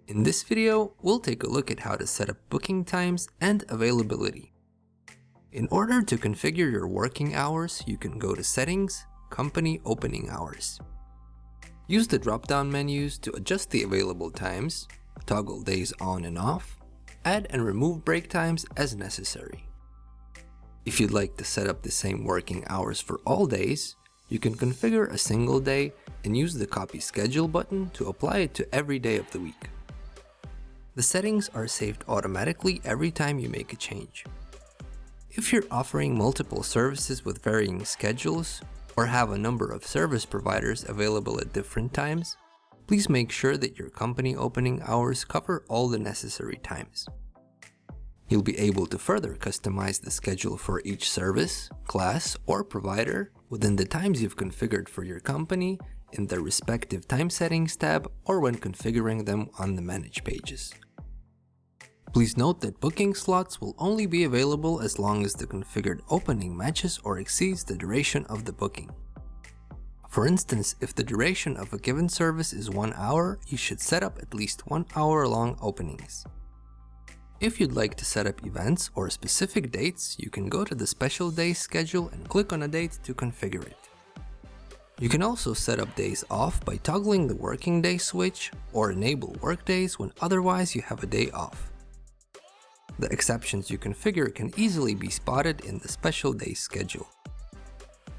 In this video, we'll take a look at how to set up booking times and availability. In order to configure your working hours, you can go to Settings, Company Opening Hours. Use the drop-down menus to adjust the available times, toggle days on and off, add and remove break times as necessary. If you'd like to set up the same working hours for all days, you can configure a single day and use the Copy Schedule button to apply it to every day of the week. The settings are saved automatically every time you make a change. If you're offering multiple services with varying schedules, or have a number of service providers available at different times, please make sure that your company opening hours cover all the necessary times. You'll be able to further customize the schedule for each service, class, or provider within the times you've configured for your company in the respective Time Settings tab or when configuring them on the Manage pages. Please note that booking slots will only be available as long as the configured opening matches or exceeds the duration of the booking. For instance, if the duration of a given service is 1 hour, you should set up at least 1 hour long openings. If you'd like to set up events or specific dates, you can go to the Special Days schedule and click on a date to configure it. You can also set up days off by toggling the working day switch or enable work days when otherwise you have a day off. The exceptions you configure can easily be spotted in the Special Days schedule.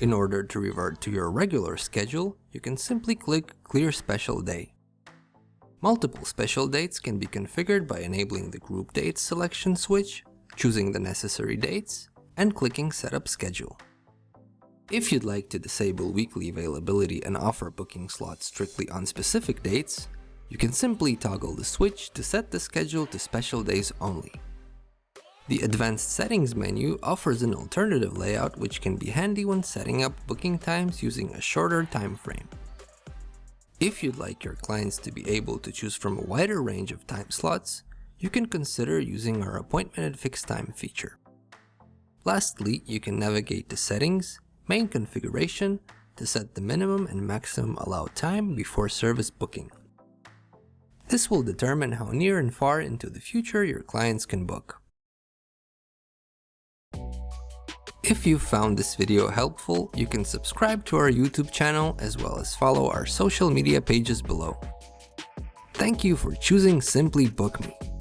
In order to revert to your regular schedule, you can simply click Clear Special Day. Multiple special dates can be configured by enabling the Group Dates selection switch, choosing the necessary dates, and clicking Setup Schedule. If you'd like to disable weekly availability and offer booking slots strictly on specific dates, you can simply toggle the switch to set the schedule to special days only. The Advanced Settings menu offers an alternative layout which can be handy when setting up booking times using a shorter time frame. If you'd like your clients to be able to choose from a wider range of time slots, you can consider using our Appointment at Fixed Time feature. Lastly, you can navigate to Settings, Main Configuration to set the minimum and maximum allowed time before service booking. This will determine how near and far into the future your clients can book. If you found this video helpful, you can subscribe to our YouTube channel as well as follow our social media pages below. Thank you for choosing SimplyBook.me.